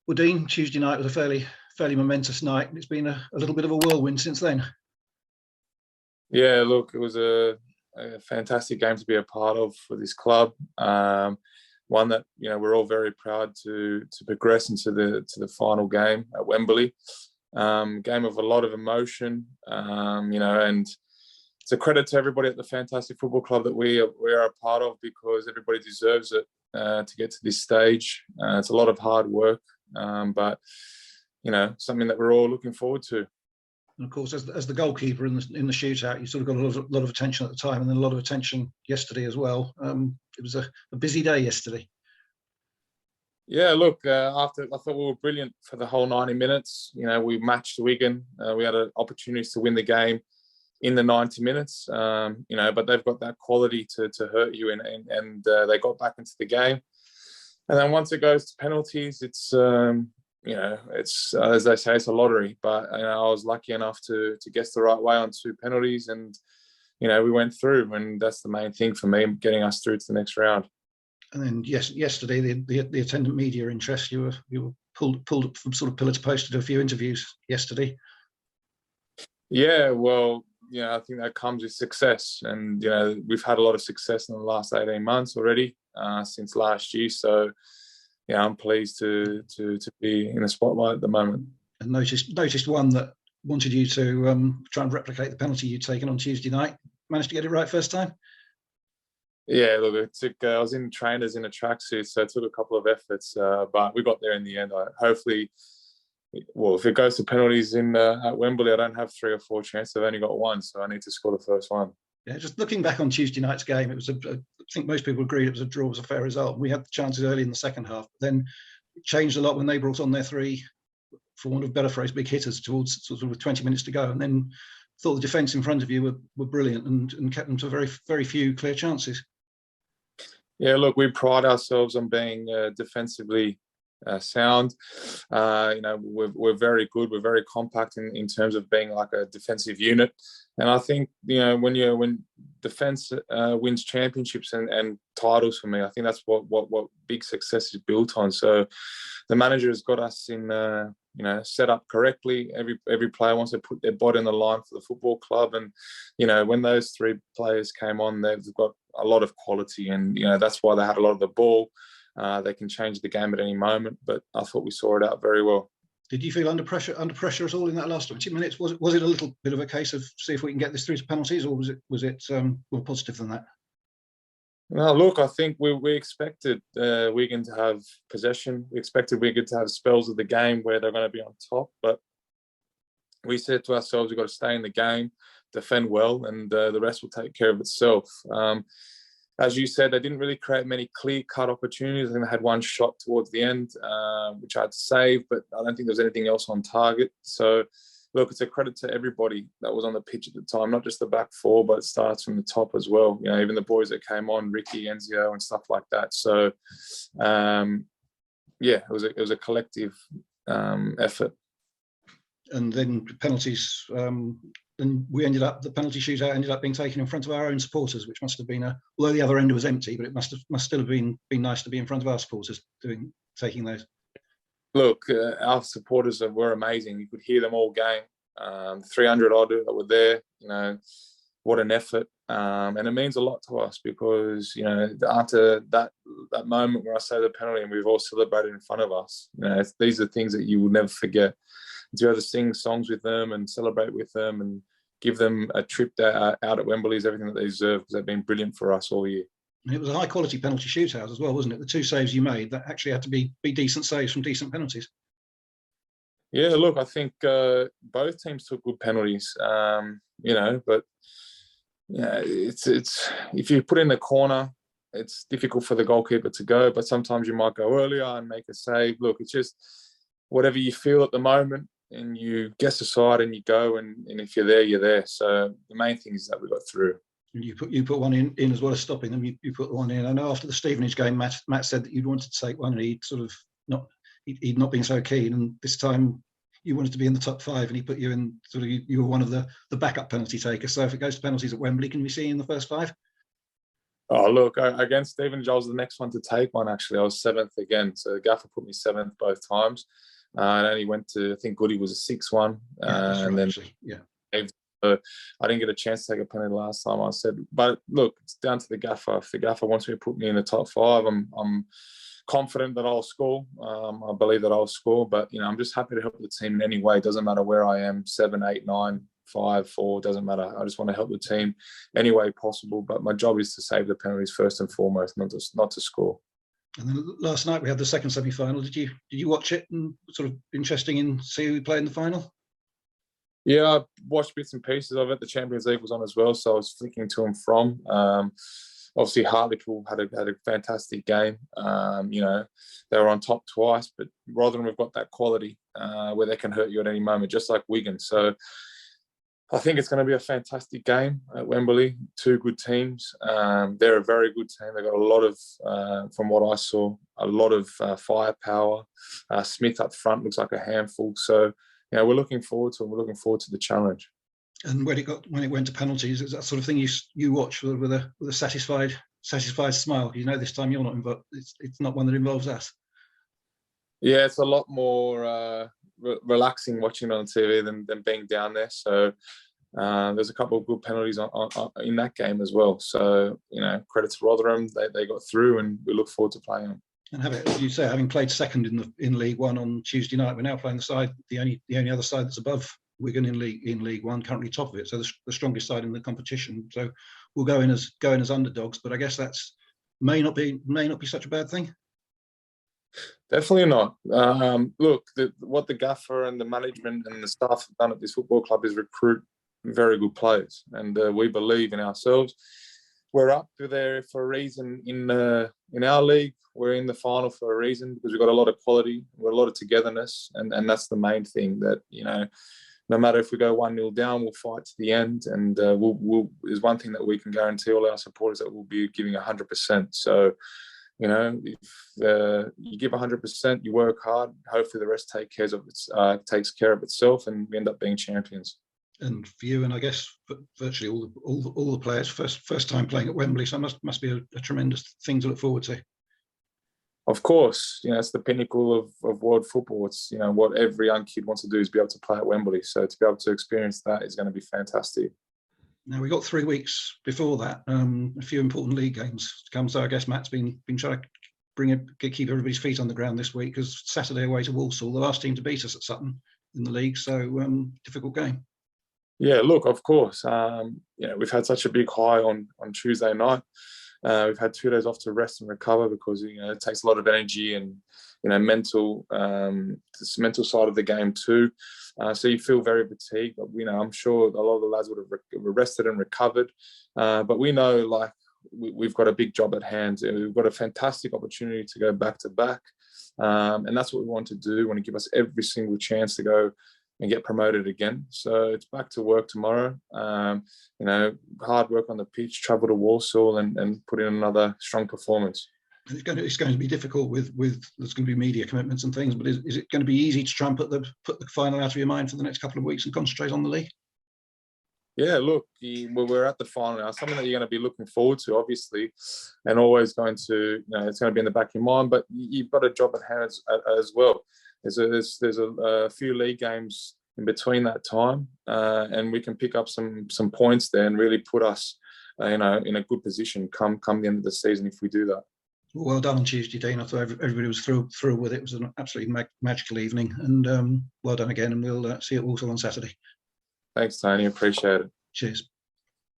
Well, Dean, Tuesday night was a fairly momentous night. It's been a little bit of a whirlwind since then. Yeah, look, it was a fantastic game to be a part of for this club. One that we're all very proud to progress into the final game at Wembley. Game of a lot of emotion, and it's a credit to everybody at the fantastic football club that we are a part of, because everybody deserves it to get to this stage. It's a lot of hard work, but something that we're all looking forward to. And of course, as the goalkeeper in the shootout, you sort of got a lot of attention at the time, and then a lot of attention yesterday as well. It was a busy day yesterday. Yeah, look, I thought we were brilliant for the whole 90 minutes. We matched Wigan. We had opportunities to win the game in the 90 minutes, but they've got that quality to hurt you, and they got back into the game. And then once it goes to penalties, it's it's as they say, it's a lottery. But I was lucky enough to guess the right way on 2 penalties, and we went through, and that's the main thing for me, getting us through to the next round. And then yesterday, the attendant media interest, you were pulled up from sort of pillar to post to do a few interviews yesterday. Yeah, well, I think that comes with success, and we've had a lot of success in the last 18 months already, since last year. So I'm pleased to be in the spotlight at the moment. And noticed one that wanted you to try and replicate the penalty you'd taken on Tuesday night. Managed to get it right first time? Yeah, look, it took. I was in trainers in a tracksuit, so it took a couple of efforts, but we got there in the end. Hopefully, well, if it goes to penalties at Wembley, I don't have 3 or 4 chances. I've only got 1, so I need to score the first one. Yeah, just looking back on Tuesday night's game, it was I think most people agreed it was a draw, was a fair result. We had the chances early in the second half, but then it changed a lot when they brought on their 3, for want of a better phrase, big hitters towards sort of 20 minutes to go, and then thought the defence in front of you were brilliant and kept them to very, very few clear chances. Yeah, look, we pride ourselves on being defensively sound. We're very good. We're very compact in terms of being like a defensive unit. And I think when defence wins championships and titles for me, I think that's what big success is built on. So the manager has got us in set up correctly. Every player wants to put their body on the line for the football club, and when those 3 players came on, they've got a lot of quality, and that's why they had a lot of the ball. They can change the game at any moment, but I thought we saw it out very well. Did you feel under pressure at all in that last 20 minutes? Was it a little bit of a case of see if we can get this through to penalties, or was it more positive than that? No, look, I think we expected Wigan to have possession. We expected Wigan to have spells of the game where they're going to be on top, but we said to ourselves, we've got to stay in the game, defend well, and the rest will take care of itself. As you said, they didn't really create many clear-cut opportunities. I think they had 1 shot towards the end, which I had to save, but I don't think there was anything else on target. So, look, it's a credit to everybody that was on the pitch at the time, not just the back 4, but it starts from the top as well. Even the boys that came on, Ricky, Enzio, and stuff like that. So, it was a collective effort. And then penalties. And the penalty shootout ended up being taken in front of our own supporters, which must have been although the other end was empty, but it must still have been nice to be in front of our supporters taking those. Look, our supporters were amazing. You could hear them all game. 300 odd that were there. What an effort, and it means a lot to us because after that moment where I say the penalty and we've all celebrated in front of us, these are things that you will never forget. To be able to sing songs with them and celebrate with them and give them a trip out at Wembley is everything that they deserve, because they've been brilliant for us all year. And it was a high quality penalty shootout as well, wasn't it? The 2 saves you made, that actually had to be decent saves from decent penalties. Yeah, look, I think both teams took good penalties, but it's if you put in the corner, it's difficult for the goalkeeper to go, but sometimes you might go earlier and make a save. Look, it's just whatever you feel at the moment, and you guess aside and you go, and if you're there, you're there. So the main thing is that we got through. You put one in as well as stopping them. You put one in. I know after the Stevenage game, Matt said that you'd wanted to take one, and he'd not been so keen. And this time you wanted to be in the top 5, and he put you in. You were one of the backup penalty takers. So if it goes to penalties at Wembley, can we see you in the first 5? Oh, look, against Stevens, I was the next one to take one, actually. I was 7th again. So the gaffer put me 7th both times. And only went to, I think Goody was a 6-1. That's right, and then actually. Yeah. I didn't get a chance to take a penalty last time. I said, but look, it's down to the gaffer. If the gaffer wants me to put me in the top 5, I'm confident that I'll score. I believe that I'll score. But, I'm just happy to help the team in any way. It doesn't matter where I am, 7, 8, 9, 5, 4, doesn't matter. I just want to help the team any way possible. But my job is to save the penalties first and foremost, not to score. And then last night we had the second semi-final. Did you watch it, and sort of interesting in see who we play in the final? Yeah, I watched bits and pieces of it. The Champions League was on as well, so I was flicking to and from. Obviously, Hartlepool had a fantastic game. They were on top twice, but Rotherham have got that quality where they can hurt you at any moment, just like Wigan. So I think it's going to be a fantastic game at Wembley. 2 good teams. They're a very good team. They've got a lot of, from what I saw, a lot of firepower. Smith up front looks like a handful. So, we're looking forward to it. We're looking forward to the challenge. And when it went to penalties, is that sort of thing you watch with a satisfied smile? This time you're not involved. It's not one that involves us. Yeah, it's a lot more relaxing watching it on TV than being down there. So there's a couple of good penalties in that game as well. So credit to Rotherham, they got through, and we look forward to playing them. And having played second in League One on Tuesday night, we're now playing the only other side that's above Wigan in League One, currently top of it. So the strongest side in the competition. So we'll go in as underdogs, but I guess that's may not be such a bad thing. Definitely not. Look, what the gaffer and the management and the staff have done at this football club is recruit very good players, and we believe in ourselves. We're up there for a reason in our league. We're in the final for a reason because we've got a lot of quality, we've got a lot of togetherness, and that's the main thing. That no matter if we go 1-0 down, we'll fight to the end, and there's one thing that we can guarantee all our supporters, that we'll be giving 100%. So. If you give 100%, you work hard. Hopefully, the rest takes care of itself, and we end up being champions. And for you, and I guess virtually all the players, first time playing at Wembley, so must be a tremendous thing to look forward to. Of course, it's the pinnacle of world football. It's what every young kid wants to do is be able to play at Wembley. So to be able to experience that is going to be fantastic. Now, we got 3 weeks before that, a few important league games to come. So I guess Matt's been trying to keep everybody's feet on the ground this week, because Saturday away to Walsall, the last team to beat us at Sutton in the league. So difficult game. Yeah, look, of course. We've had such a big high on Tuesday night. We've had 2 days off to rest and recover because it takes a lot of energy and mental side of the game too. So you feel very fatigued. But, I'm sure a lot of the lads would have rested and recovered. But we know, we've got a big job at hand. We've got a fantastic opportunity to go back to back. And that's what we want to do. We want to give us every single chance to go and get promoted again. So it's back to work tomorrow. Hard work on the pitch, travel to Walsall and put in another strong performance. And it's going to be difficult with there's going to be media commitments and things, but is it going to be easy to try and put the final out of your mind for the next couple of weeks and concentrate on the league? Yeah, look, we're at the final now. Something that you're going to be looking forward to, obviously, and always going to, it's going to be in the back of your mind. But you've got a job at hand as well. There's a few league games in between that time, and we can pick up some points there and really put us, in a good position come the end of the season if we do that. Well done on Tuesday, Dean. I thought everybody was through with it. It was an absolutely magical evening, and well done again. And we'll see you at Walsall on Saturday. Thanks, Tony. Appreciate it. Cheers.